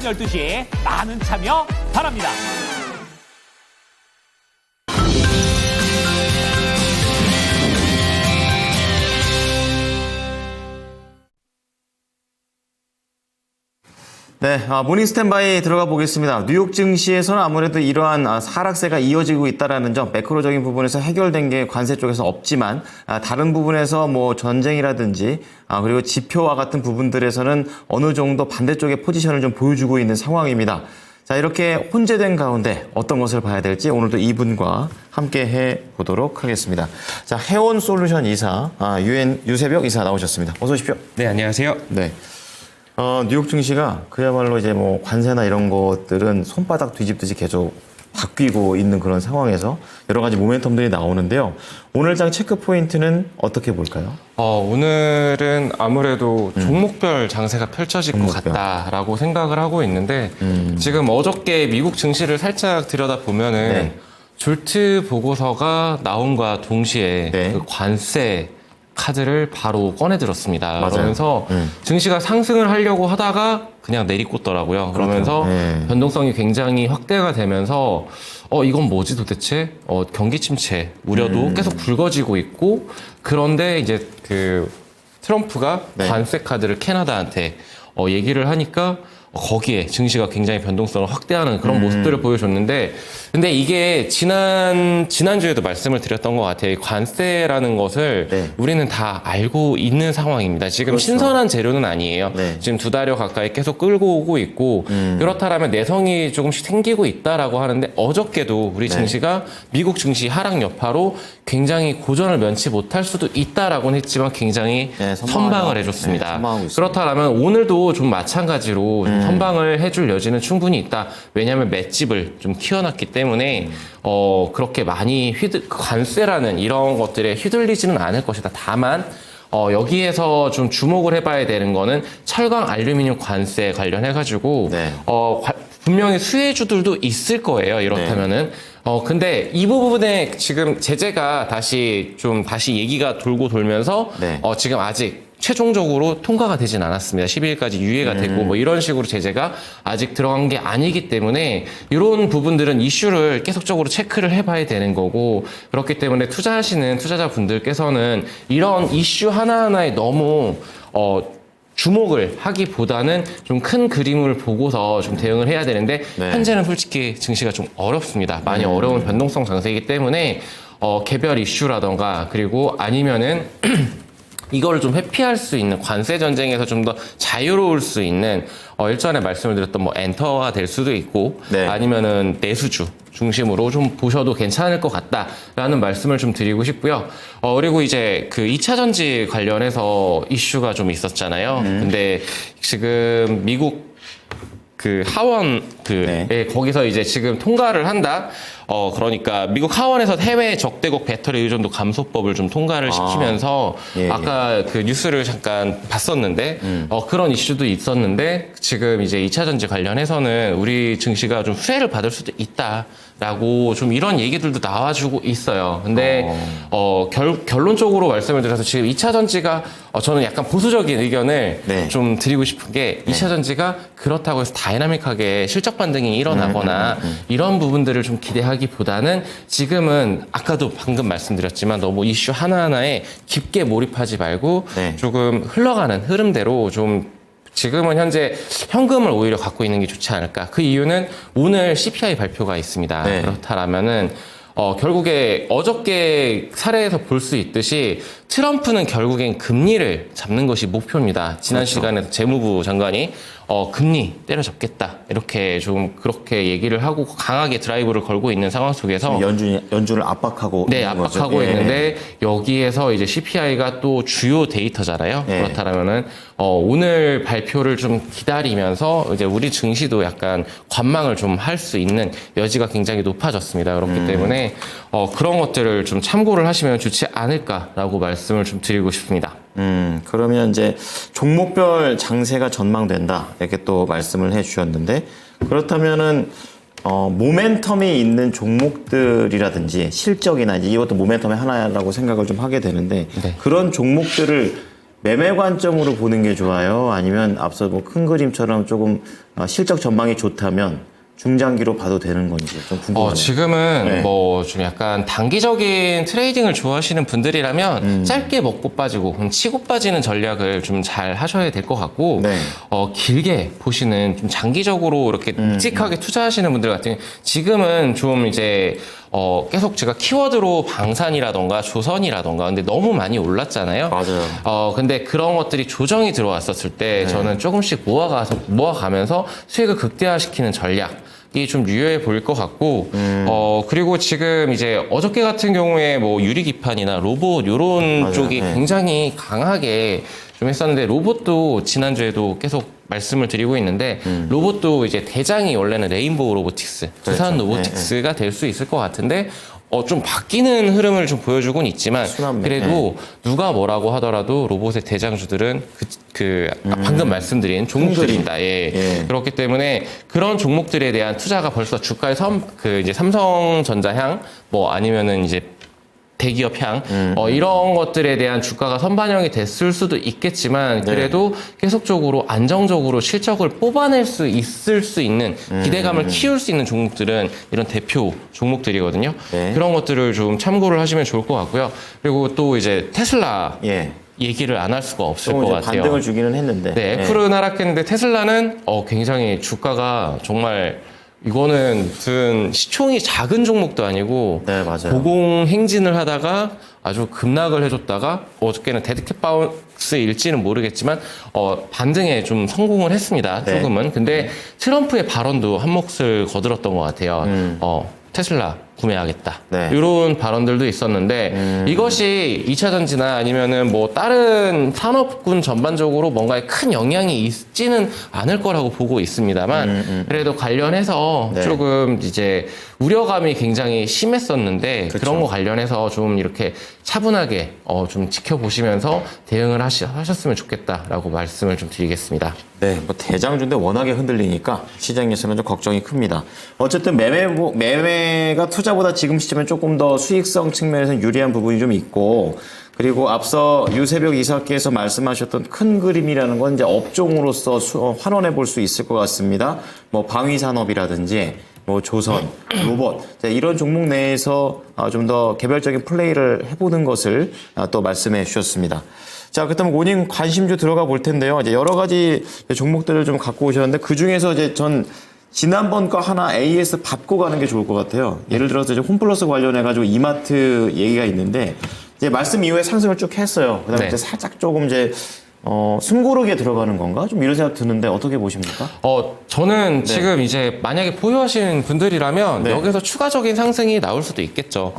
12시에 많은 참여 바랍니다. 네, 모닝 스탠바이 들어가 보겠습니다. 뉴욕 증시에서는 아무래도 이러한 하락세가 이어지고 있다는 점, 매크로적인 부분에서 해결된 게 관세 쪽에서 없지만 다른 부분에서 뭐 전쟁이라든지 그리고 지표와 같은 부분들에서는 어느 정도 반대쪽의 포지션을 좀 보여주고 있는 상황입니다. 자, 이렇게 혼재된 가운데 어떤 것을 봐야 될지 오늘도 이분과 함께 해보도록 하겠습니다. 자, 해온 솔루션 이사, 유세벽 이사 나오셨습니다. 어서 오십시오. 네, 안녕하세요. 네. 뉴욕 증시가 그야말로 이제 뭐 관세나 이런 것들은 손바닥 뒤집듯이 계속 바뀌고 있는 그런 상황에서 여러 가지 모멘텀들이 나오는데요. 오늘 장 체크 포인트는 어떻게 볼까요? 오늘은 아무래도 종목별 장세가 펼쳐질 것 같다라고 생각을 하고 있는데 지금 어저께 미국 증시를 살짝 들여다보면은 네. 졸트 보고서가 나온과 동시에 네. 그 관세 카드를 바로 꺼내들었습니다. 맞아요. 그러면서 증시가 상승을 하려고 하다가 그냥 내리꽂더라고요. 그러면서 네. 변동성이 굉장히 확대가 되면서 이건 뭐지 도대체? 경기 침체 우려도 계속 불거지고 있고, 그런데 이제 그 트럼프가 네. 관세 카드를 캐나다한테 얘기를 하니까 거기에 증시가 굉장히 변동성을 확대하는 그런 모습들을 보여줬는데, 근데 이게 지난주에도 말씀을 드렸던 것 같아요. 이 관세라는 것을 네. 우리는 다 알고 있는 상황입니다. 지금 그렇죠. 신선한 재료는 아니에요. 네. 지금 2달여 가까이 계속 끌고 오고 있고, 그렇다면 내성이 조금씩 생기고 있다라고 하는데, 어저께도 우리 네. 증시가 미국 증시 하락 여파로 굉장히 고전을 면치 못할 수도 있다라고는 했지만 굉장히 네, 선방을 해줬습니다. 네, 선방하고 있습니다. 그렇다면 오늘도 좀 마찬가지로 좀 선방을 해줄 여지는 충분히 있다. 왜냐하면 맷집을 좀 키워놨기 때문에 그렇게 많이 관세라는 이런 것들에 휘둘리지는 않을 것이다. 다만 여기에서 좀 주목을 해봐야 되는 거는 철강 알루미늄 관세 관련해가지고 네. 분명히 수혜주들도 있을 거예요. 이렇다면은. 근데 이 부분에 지금 제재가 다시 얘기가 돌고 돌면서 네. 지금 아직 최종적으로 통과가 되진 않았습니다. 12일까지 유예가 됐고 뭐 이런 식으로 제재가 아직 들어간 게 아니기 때문에 이런 부분들은 이슈를 계속적으로 체크를 해봐야 되는 거고, 그렇기 때문에 투자하시는 투자자분들께서는 이런 이슈 하나하나에 너무 주목을 하기보다는 좀 큰 그림을 보고서 좀 대응을 해야 되는데, 네. 현재는 솔직히 증시가 좀 어렵습니다. 많이 어려운 변동성 장세이기 때문에 개별 이슈라던가 그리고 아니면은 이거를 좀 회피할 수 있는, 관세 전쟁에서 좀 더 자유로울 수 있는 일전에 말씀을 드렸던 뭐 엔터가 될 수도 있고, 네. 아니면은 내수주 중심으로 좀 보셔도 괜찮을 것 같다라는 말씀을 좀 드리고 싶고요. 그리고 이제 그 2차 전지 관련해서 이슈가 좀 있었잖아요. 근데 지금 미국 그 하원 네. 거기서 이제 지금 통과를 한다. 그러니까 미국 하원에서 해외 적대국 배터리 의존도 감소법을 좀 통과를 시키면서 예, 예. 아까 그 뉴스를 잠깐 봤었는데 그런 이슈도 있었는데, 지금 이제 2차 전지 관련해서는 우리 증시가 좀 수혜를 받을 수도 있다라고 좀 이런 얘기들도 나와주고 있어요. 근데 결론적으로 말씀을 드려서 지금 2차 전지가 저는 약간 보수적인 의견을 네. 좀 드리고 싶은 게, 2차 전지가 그렇다고 해서 다이나믹하게 실적 반등이 일어나거나 이런 부분들을 좀 기대하기보다는 지금은 아까도 방금 말씀드렸지만 너무 이슈 하나하나에 깊게 몰입하지 말고 네. 조금 흘러가는 흐름대로 좀, 지금은 현재 현금을 오히려 갖고 있는 게 좋지 않을까. 그 이유는 오늘 CPI 발표가 있습니다. 네. 그렇다라면은 결국에 어저께 사례에서 볼 수 있듯이 트럼프는 결국엔 금리를 잡는 것이 목표입니다. 지난 그렇죠. 시간에 재무부 장관이 금리 때려잡겠다, 이렇게 좀 그렇게 얘기를 하고 강하게 드라이브를 걸고 있는 상황 속에서 연준을 압박하고 네, 있는 거죠. 압박하고 예. 있는데, 여기에서 이제 CPI가 또 주요 데이터잖아요. 예. 그렇다면은 오늘 발표를 좀 기다리면서 이제 우리 증시도 약간 관망을 좀 할 수 있는 여지가 굉장히 높아졌습니다. 그렇기 때문에 그런 것들을 좀 참고를 하시면 좋지 않을까라고 말씀을 좀 드리고 싶습니다. 그러면 이제 종목별 장세가 전망된다, 이렇게 또 말씀을 해 주셨는데, 그렇다면은 모멘텀이 있는 종목들이라든지 실적이나 이제 이것도 모멘텀의 하나라고 생각을 좀 하게 되는데, 네. 그런 종목들을 매매 관점으로 보는 게 좋아요? 아니면 앞서 뭐 큰 그림처럼 조금 실적 전망이 좋다면 중장기로 봐도 되는 건지 좀 궁금하네요. 지금은 네. 뭐 좀 약간 단기적인 트레이딩을 좋아하시는 분들이라면 짧게 먹고 빠지고 치고 빠지는 전략을 좀 잘 하셔야 될 것 같고 네. 길게 보시는 좀 장기적으로 이렇게 묵직하게 투자하시는 분들 같은 경우 지금은 좀 이제 계속 제가 키워드로 방산이라던가 조선이라던가 근데 너무 많이 올랐잖아요. 맞아요. 근데 그런 것들이 조정이 들어왔었을 때 저는 조금씩 모아가면서 수익을 극대화시키는 전략이 좀 유효해 보일 것 같고, 그리고 지금 이제 어저께 같은 경우에 뭐 유리기판이나 로봇 요런 맞아요. 쪽이 네. 굉장히 강하게 좀 했었는데 로봇도 지난주에도 계속 말씀을 드리고 있는데 로봇도 이제 대장이 원래는 레인보우 로보틱스, 두산 그렇죠. 로보틱스가 될 수 있을 것 같은데 좀 바뀌는 흐름을 좀 보여주곤 있지만 순환매. 그래도 누가 뭐라고 하더라도 로봇의 대장주들은 방금 말씀드린 종목들입니다. 예. 예. 그렇기 때문에 그런 종목들에 대한 투자가 벌써 주가의 이제 삼성전자향 뭐 아니면은 이제 대기업 향 이런 것들에 대한 주가가 선반영이 됐을 수도 있겠지만 그래도 계속적으로 안정적으로 실적을 뽑아낼 수 있을 수 있는 기대감을 키울 수 있는 종목들은 이런 대표 종목들이거든요. 네. 그런 것들을 좀 참고를 하시면 좋을 것 같고요. 그리고 또 이제 테슬라 예. 얘기를 안 할 수가 없을 조금 것 이제 같아요. 반등을 주기는 했는데. 네, 애플은 하락했는데 테슬라는 굉장히 주가가 정말 이거는 무슨 시총이 작은 종목도 아니고 네, 맞아요. 고공행진을 하다가 아주 급락을 해줬다가 어저께는 데드캣 바운스일지는 모르겠지만 반등에 좀 성공을 했습니다. 네. 조금은. 근데 트럼프의 발언도 한 몫을 거들었던 것 같아요. 테슬라 구매하겠다. 네. 이런 발언들도 있었는데 이것이 2차 전지나 아니면은 뭐 다른 산업군 전반적으로 뭔가에 큰 영향이 있지는 않을 거라고 보고 있습니다만 그래도 관련해서 네. 조금 이제 우려감이 굉장히 심했었는데 그쵸. 그런 거 관련해서 좀 이렇게 차분하게 좀 지켜보시면서 대응을 하셨으면 좋겠다라고 말씀을 좀 드리겠습니다. 네, 뭐 대장주인데 워낙에 흔들리니까 시장에서는 좀 걱정이 큽니다. 어쨌든 매매가 투자보다 지금 시점에 조금 더 수익성 측면에서 유리한 부분이 좀 있고, 그리고 앞서 유새벽 이사께서 말씀하셨던 큰 그림이라는 건 이제 업종으로서 환원해 볼 수 있을 것 같습니다. 뭐 방위산업이라든지 뭐 조선, 로봇 이런 종목 내에서 좀 더 개별적인 플레이를 해보는 것을 또 말씀해 주셨습니다. 자, 그렇다면 오님 관심주 들어가 볼 텐데요. 이제 여러 가지 종목들을 좀 갖고 오셨는데 그 중에서 이제 전 지난번 거 하나 AS 밟고 가는 게 좋을 것 같아요. 예를 들어서 이제 홈플러스 관련해가지고 이마트 얘기가 있는데 이제 말씀 이후에 상승을 쭉 했어요. 그다음에 네. 이제 살짝 조금 이제 숨고르게 들어가는 건가? 좀 이런 생각 드는데 어떻게 보십니까? 저는 지금 이제 만약에 보유하시는 분들이라면 네. 여기서 추가적인 상승이 나올 수도 있겠죠.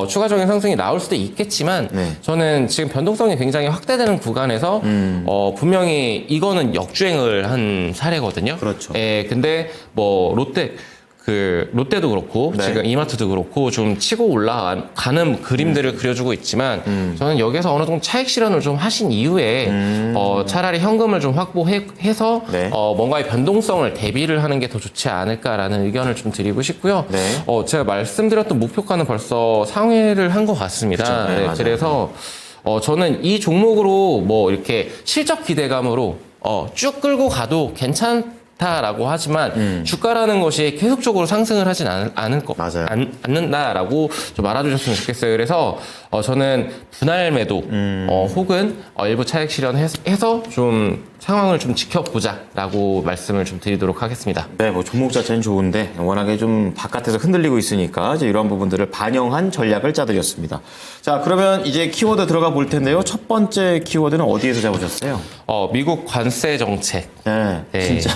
추가적인 상승이 나올 수도 있겠지만 네. 저는 지금 변동성이 굉장히 확대되는 구간에서 분명히 이거는 역주행을 한 사례거든요. 그렇죠. 예, 근데 뭐 롯데도 그렇고 네. 지금 이마트도 그렇고 좀 치고 올라가는 그림들을 그려주고 있지만 저는 여기서 어느 정도 차익 실현을 좀 하신 이후에 차라리 현금을 좀 확보해서 네. 뭔가의 변동성을 대비를 하는 게 더 좋지 않을까라는 의견을 좀 드리고 싶고요. 네. 제가 말씀드렸던 목표가는 벌써 상회를 한 것 같습니다. 그렇죠. 네, 맞아요. 그래서 저는 이 종목으로 뭐 이렇게 실적 기대감으로 쭉 끌고 가도 다라고 하지만 주가라는 것이 계속적으로 상승을 하진 맞아요. 않는다라고 좀 알아주셨으면 좋겠어요. 그래서 저는 분할 매도 혹은 일부 차익 실현해서 좀 상황을 좀 지켜보자라고 말씀을 좀 드리도록 하겠습니다. 네, 뭐 종목 자체는 좋은데 워낙에 좀 바깥에서 흔들리고 있으니까 이제 이런 부분들을 반영한 전략을 짜드렸습니다. 자, 그러면 이제 키워드 들어가 볼 텐데요. 첫 번째 키워드는 어디에서 잡으셨어요? 미국 관세 정책. 네, 네. 진짜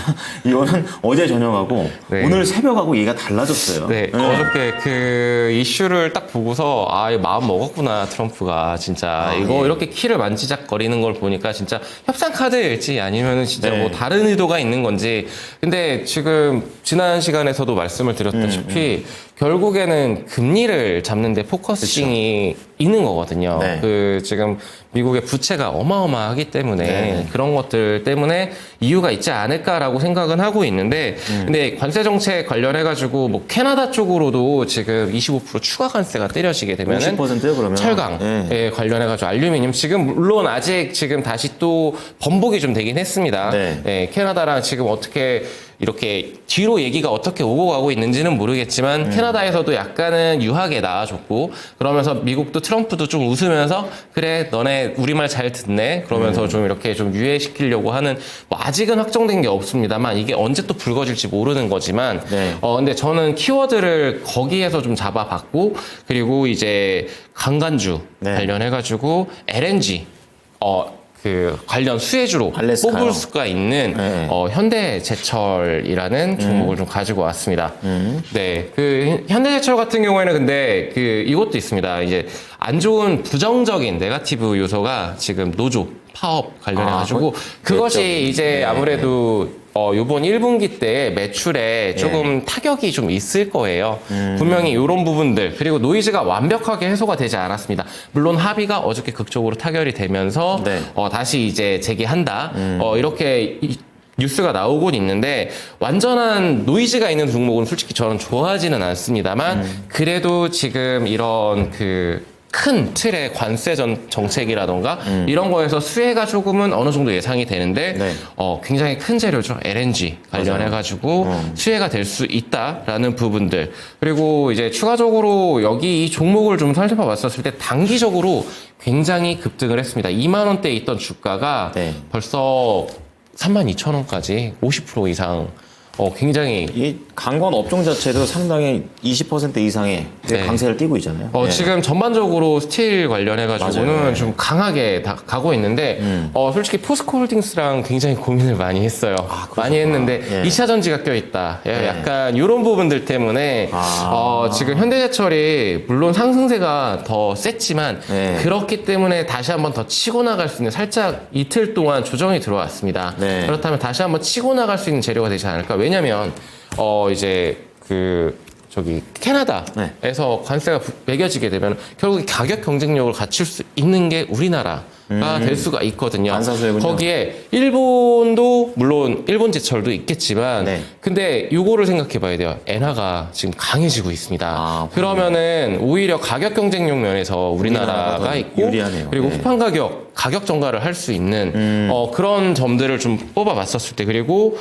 이거는 어제 저녁하고 네. 오늘 새벽하고 얘기가 달라졌어요. 네, 어저께 그 이슈를 딱 보고서 이거 마음 먹었구나 트럼프가 진짜 이거 예. 이렇게 키를 만지작거리는 걸 보니까 진짜 협상 카드일지 아니면은 진짜 네. 뭐 다른 의도가 있는 건지. 근데 지금 지난 시간에서도 말씀을 드렸다시피 결국에는 금리를 잡는데 포커싱이 있는 거거든요. 네. 그 지금 미국의 부채가 어마어마하기 때문에 네. 그런 것들 때문에 이유가 있지 않을까라고 생각은 하고 있는데 근데 관세 정책 관련해 가지고 뭐 캐나다 쪽으로도 지금 25% 추가 관세가 때려지게 되면은 50%요 그러면? 철강에 네. 관련해 가지고 알루미늄 지금 물론 아직 지금 다시 또 번복이 좀 되긴 했습니다. 네. 예, 캐나다랑 지금 어떻게 이렇게 뒤로 얘기가 어떻게 오고 가고 있는지는 모르겠지만 캐나다에서도 약간은 유하게 나와줬고 그러면서 미국도 트럼프도 좀 웃으면서 그래 너네 우리말 잘 듣네 그러면서 좀 이렇게 좀 유예시키려고 하는 뭐 아직은 확정된 게 없습니다만 이게 언제 또 불거질지 모르는 거지만 네. 근데 저는 키워드를 거기에서 좀 잡아봤고 그리고 이제 강간주 네. 관련해가지고 LNG 그 관련 수혜주로 알래스카요. 뽑을 수가 있는 네. 현대제철이라는 종목을 좀 가지고 왔습니다. 네, 그 현대제철 같은 경우에는 근데 그 이것도 있습니다. 이제 안 좋은 부정적인 네거티브 요소가 지금 노조 파업 관련해가지고 그것이 그랬죠. 이제 네. 아무래도 요번 1분기 때 매출에 조금 타격이 좀 있을 거예요. 분명히 이런 부분들 그리고 노이즈가 완벽하게 해소가 되지 않았습니다. 물론 합의가 어저께 극적으로 타결이 되면서 네. 다시 이제 재개한다. 이렇게 뉴스가 나오곤 있는데 완전한 노이즈가 있는 종목은 솔직히 저는 좋아하지는 않습니다만 그래도 지금 이런 그 큰 틀의 관세 정책이라던가 이런 거에서 수혜가 조금은 어느 정도 예상이 되는데 네. 굉장히 큰 재료죠. LNG 관련해가지고 수혜가 될 수 있다라는 부분들 그리고 이제 추가적으로 여기 이 종목을 좀 살펴봤었을 때 단기적으로 굉장히 급등을 했습니다. 2만 원대에 있던 주가가 네. 벌써 32,000원까지 50% 이상 굉장히 이 관광 업종 자체도 상당히 20% 이상의 네. 강세를 띠고 있잖아요. 네. 지금 전반적으로 스틸 관련해가지고는 맞아요. 네. 좀 강하게 가고 있는데, 솔직히 포스코홀딩스랑 굉장히 고민을 많이 했어요. 많이 했는데, 예. 2차 전지가 껴있다. 약간 이런 부분들 때문에, 지금 현대제철이 물론 상승세가 더 셌지만, 네. 그렇기 때문에 다시 한번 더 치고 나갈 수 있는 살짝 이틀 동안 조정이 들어왔습니다. 네. 그렇다면 다시 한번 치고 나갈 수 있는 재료가 되지 않을까. 왜냐면, 이제 저기 캐나다에서 관세가 매겨지게 되면 결국 가격 경쟁력을 갖출 수 있는 게 우리나라가 될 수가 있거든요. 반사수혜군요. 거기에 일본도 물론 일본 제철도 있겠지만 네. 근데 요거를 생각해 봐야 돼요. 엔화가 지금 강해지고 있습니다. 그러면은 오히려 가격 경쟁력 면에서 우리나라가 우리나라가 더 있고 유리하네요. 그리고 네. 후판 가격 전가를 할 수 있는 그런 점들을 좀 뽑아봤었을 때 그리고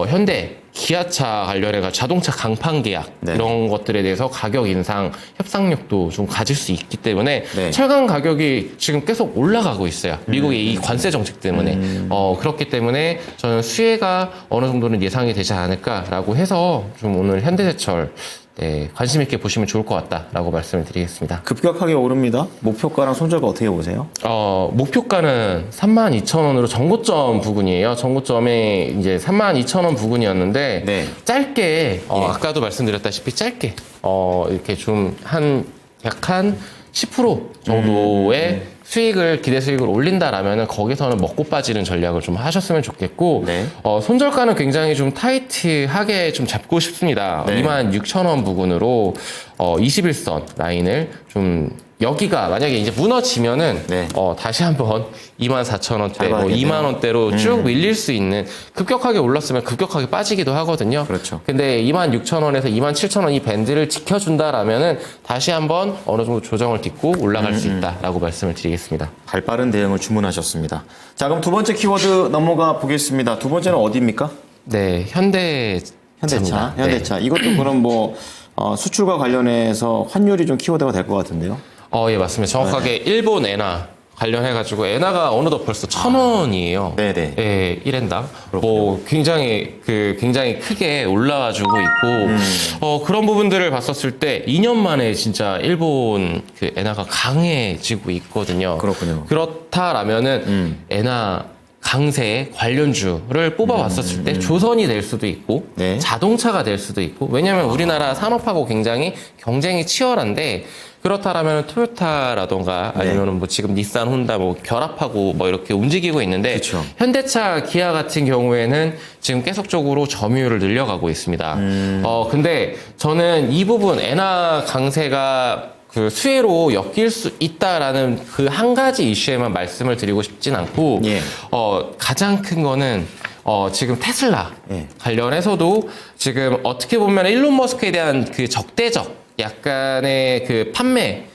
현대 기아차 관련해가 자동차 강판 계약 네. 이런 것들에 대해서 가격 인상 협상력도 좀 가질 수 있기 때문에 네. 철강 가격이 지금 계속 올라가고 있어요. 미국의 이 관세 정책 때문에 그렇기 때문에 저는 수혜가 어느 정도는 예상이 되지 않을까라고 해서 좀 오늘 현대제철 관심 있게 보시면 좋을 것 같다라고 말씀을 드리겠습니다. 급격하게 오릅니다. 목표가랑 손절가 어떻게 보세요? 목표가는 32,000원으로 정고점 부근이에요. 정고점이 이제 32,000원 부근이었는데 네. 짧게 아까도 말씀드렸다시피 짧게 이렇게 좀 약 한 10% 정도의 수익을 기대 수익을 올린다라면은 거기서는 먹고 빠지는 전략을 좀 하셨으면 좋겠고 네. 손절가는 굉장히 좀 타이트하게 좀 잡고 싶습니다. 네. 26,000원 부근으로 21선 라인을 좀 여기가 만약에 이제 무너지면은 네. 다시 한번 24,000원대, 뭐 밟아야겠네요. 2만 원대로 쭉 밀릴 수 있는 급격하게 올랐으면 급격하게 빠지기도 하거든요. 그렇죠. 근데 26,000원에서 27,000원 이 밴드를 지켜준다라면은 다시 한번 어느 정도 조정을 딛고 올라갈 수 있다라고 말씀을 드리겠습니다. 발빠른 대응을 주문하셨습니다. 자, 그럼 두 번째 키워드 넘어가 보겠습니다. 두 번째는 어디입니까? 네, 현대차. 네. 현대차. 이것도 그럼 뭐 수출과 관련해서 환율이 좀 키워드가 될 것 같은데요. 예, 맞습니다. 정확하게 일본 엔화 관련해가지고 엔화가 어느덧 벌써 1,000원이에요. 네네. 예, 1엔당. 뭐 굉장히 크게 올라와주고 있고 그런 부분들을 봤었을 때 2년 만에 진짜 일본 그 엔화가 강해지고 있거든요. 그렇군요. 그렇다라면은 엔화 강세 관련주를 뽑아왔었을 때 조선이 될 수도 있고 네. 자동차가 될 수도 있고 왜냐하면 우리나라 산업하고 굉장히 경쟁이 치열한데 그렇다라면 토요타라던가 아니면은 뭐 지금 닛산, 혼다 뭐 결합하고 뭐 이렇게 움직이고 있는데 그쵸. 현대차, 기아 같은 경우에는 지금 계속적으로 점유율을 늘려가고 있습니다. 근데 저는 이 부분 엔화 강세가 그 수혜로 엮일 수 있다라는 그 한 가지 이슈에만 말씀을 드리고 싶진 않고 예. 가장 큰 거는 지금 테슬라 예. 관련해서도 지금 어떻게 보면 일론 머스크에 대한 그 적대적 약간의 그 판매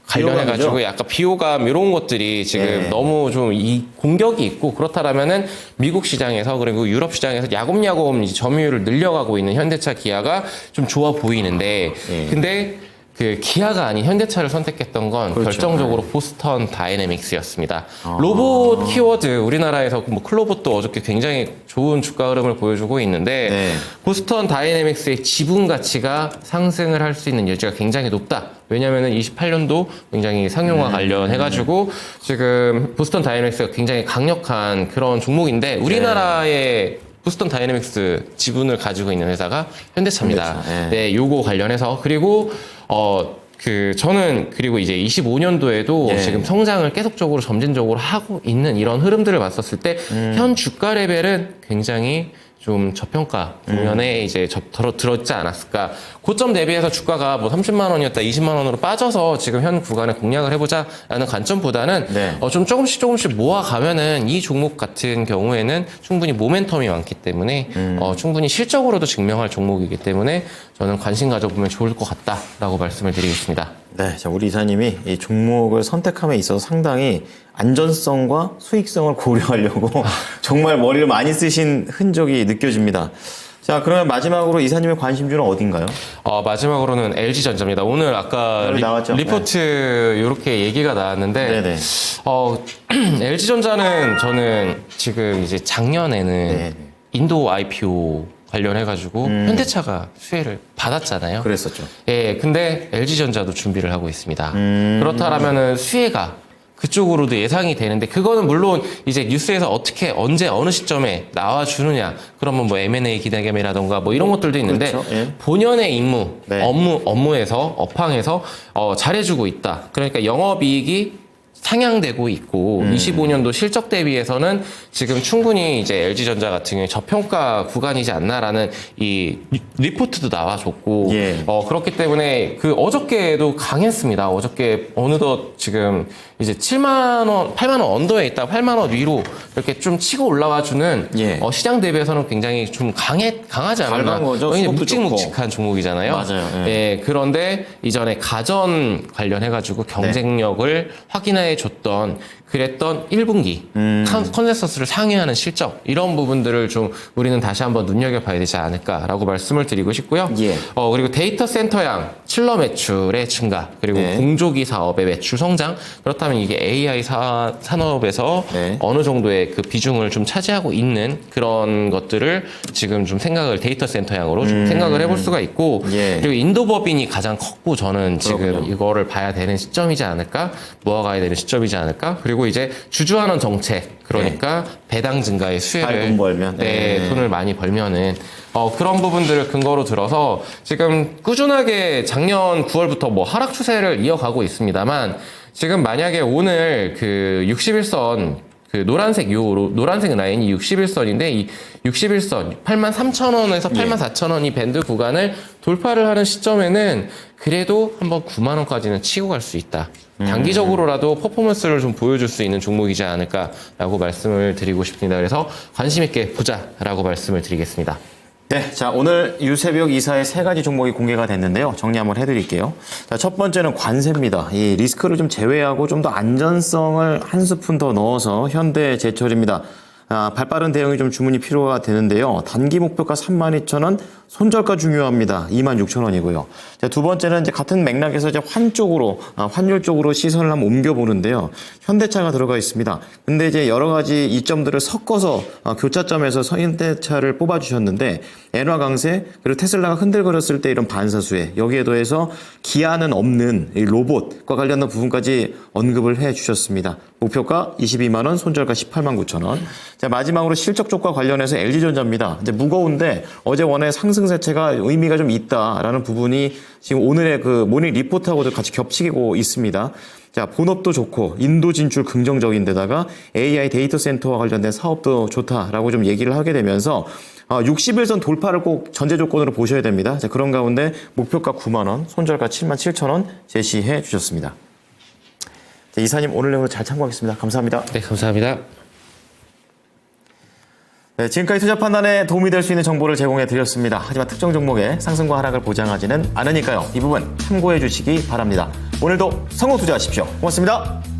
관련해가지고 비호감이죠? 약간 비호감 이런 것들이 지금 네. 너무 좀 이 공격이 있고 그렇다라면은 미국 시장에서 그리고 유럽 시장에서 야곱야곱 이제 점유율을 늘려가고 있는 현대차 기아가 좀 좋아 보이는데 예. 근데 그 기아가 아닌 현대차를 선택했던 건 그렇죠. 결정적으로 보스턴 다이내믹스였습니다. 로봇 키워드 우리나라에서 뭐 클로봇도 어저께 굉장히 좋은 주가 흐름을 보여주고 있는데 네. 보스턴 다이내믹스의 지분 가치가 상승을 할 수 있는 여지가 굉장히 높다. 왜냐면은 28년도 굉장히 상용화 관련해가지고 지금 보스턴 다이내믹스가 굉장히 강력한 그런 종목인데 우리나라의 보스턴 다이내믹스 지분을 가지고 있는 회사가 현대차입니다. 현대차, 예. 네, 요거 관련해서 그리고 저는 그리고 이제 25년도에도 예. 지금 성장을 계속적으로 점진적으로 하고 있는 이런 흐름들을 봤었을 때 현 주가 레벨은 굉장히 좀 저평가 국면에 이제 들었지 않았을까. 고점 대비해서 주가가 뭐 30만 원이었다 20만 원으로 빠져서 지금 현 구간에 공략을 해보자라는 관점보다는 네. 좀 조금씩 모아가면은 이 종목 같은 경우에는 충분히 모멘텀이 많기 때문에 충분히 실적으로도 증명할 종목이기 때문에 저는 관심 가져보면 좋을 것 같다라고 말씀을 드리겠습니다. 네, 자, 우리 이사님이 이 종목을 선택함에 있어서 상당히 안전성과 수익성을 고려하려고 정말 머리를 많이 쓰신 흔적이 느껴집니다. 자, 그러면 마지막으로 이사님의 관심주는 어딘가요? 마지막으로는 LG전자입니다. 오늘 아까 오늘 나왔죠? 리포트 이렇게 얘기가 나왔는데 네네. LG전자는 저는 지금 이제 작년에는 네. 인도 IPO 관련해가지고 현대차가 수혜를 받았잖아요. 그랬었죠. 예, 근데 LG전자도 준비를 하고 있습니다. 그렇다라면은 수혜가 그쪽으로도 예상이 되는데 그거는 물론 이제 뉴스에서 어떻게 언제 어느 시점에 나와주느냐 그러면 뭐 M&A 기대감이라던가 뭐 이런 것들도 있는데 그렇죠. 예. 본연의 임무 네. 업무에서 업황에서 잘해주고 있다. 그러니까 영업이익이 상향되고 있고 25년도 실적 대비해서는 지금 충분히 이제 LG전자 같은 경우에 저평가 구간이지 않나라는 이 리포트도 나와줬고 예. 그렇기 때문에 그 어저께도 강했습니다. 어저께 어느덧 지금 이제 7만 원, 8만 원 언더에 있다 8만 원 위로 이렇게 좀 치고 올라와주는 예. 시장 대비해서는 굉장히 좀 강하지 않나. 강한 거죠. 굉장히 수급도 묵직묵직한 종목이잖아요. 맞아요. 예. 예, 그런데 이전에 가전 관련해가지고 경쟁력을 확인해 줬던 그랬던 1분기 컨센서스를 상회하는 실적 이런 부분들을 좀 우리는 다시 한번 눈여겨봐야 되지 않을까라고 말씀을 드리고 싶고요. 예. 그리고 데이터 센터양 칠러 매출의 증가 그리고 네. 공조기 사업의 매출 성장 그렇다면 이게 AI 산업에서 네. 어느 정도의 그 비중을 좀 차지하고 있는 그런 것들을 지금 좀 데이터 센터양으로 좀 생각을 해볼 수가 있고 예. 그리고 인도 법인이 가장 컸고 저는 지금 그렇군요. 이거를 봐야 되는 시점이지 않을까 모아가야 되는 시점이지 않을까 그리고 이제 주주환원 정책 그러니까 배당 증가의 수혜를 돈 벌면. 네. 돈을 많이 벌면은 그런 부분들을 근거로 들어서 지금 꾸준하게 작년 9월부터 뭐 하락 추세를 이어가고 있습니다만 지금 만약에 오늘 그 61선 그 노란색 라인이 61선인데 이 61선 83,000원에서 84,000원 이 밴드 구간을 돌파를 하는 시점에는 그래도 한번 9만 원까지는 치고 갈 수 있다. 단기적으로라도 퍼포먼스를 좀 보여줄 수 있는 종목이지 않을까라고 말씀을 드리고 싶습니다. 그래서 관심 있게 보자라고 말씀을 드리겠습니다. 네, 자, 오늘 유새벽 이사의 세 가지 종목이 공개가 됐는데요. 정리 한번 해드릴게요. 자, 첫 번째는 관세입니다. 이 리스크를 좀 제외하고 좀 더 안전성을 한 스푼 더 넣어서 현대제철입니다. 발빠른 대응이 좀 주문이 필요가 되는데요. 단기 목표가 32,000원, 손절가 중요합니다. 26,000원이고요. 자, 두 번째는 이제 같은 맥락에서 이제 환율 쪽으로 시선을 한번 옮겨보는데요. 현대차가 들어가 있습니다. 근데 이제 여러 가지 이점들을 섞어서 교차점에서 현대차를 뽑아주셨는데, 엔화 강세, 그리고 테슬라가 흔들거렸을 때 이런 반사수혜, 여기에 더해서 기아는 없는 이 로봇과 관련된 부분까지 언급을 해 주셨습니다. 목표가 22만원, 손절가 189,000원. 자, 마지막으로 실적 쪽과 관련해서 LG전자입니다. 이제 무거운데 어제 원의 상승세체가 의미가 좀 있다라는 부분이 지금 오늘의 그 모닝 리포트하고도 같이 겹치고 있습니다. 자, 본업도 좋고 인도 진출 긍정적인 데다가 AI 데이터 센터와 관련된 사업도 좋다라고 좀 얘기를 하게 되면서 60일선 돌파를 꼭 전제 조건으로 보셔야 됩니다. 자, 그런 가운데 목표가 9만 원, 손절가 7만 7천 원 제시해 주셨습니다. 자, 이사님 오늘 내용으로 잘 참고하겠습니다. 감사합니다. 네, 감사합니다. 네, 지금까지 투자 판단에 도움이 될 수 있는 정보를 제공해 드렸습니다. 하지만 특정 종목의 상승과 하락을 보장하지는 않으니까요. 이 부분 참고해 주시기 바랍니다. 오늘도 성공 투자하십시오. 고맙습니다.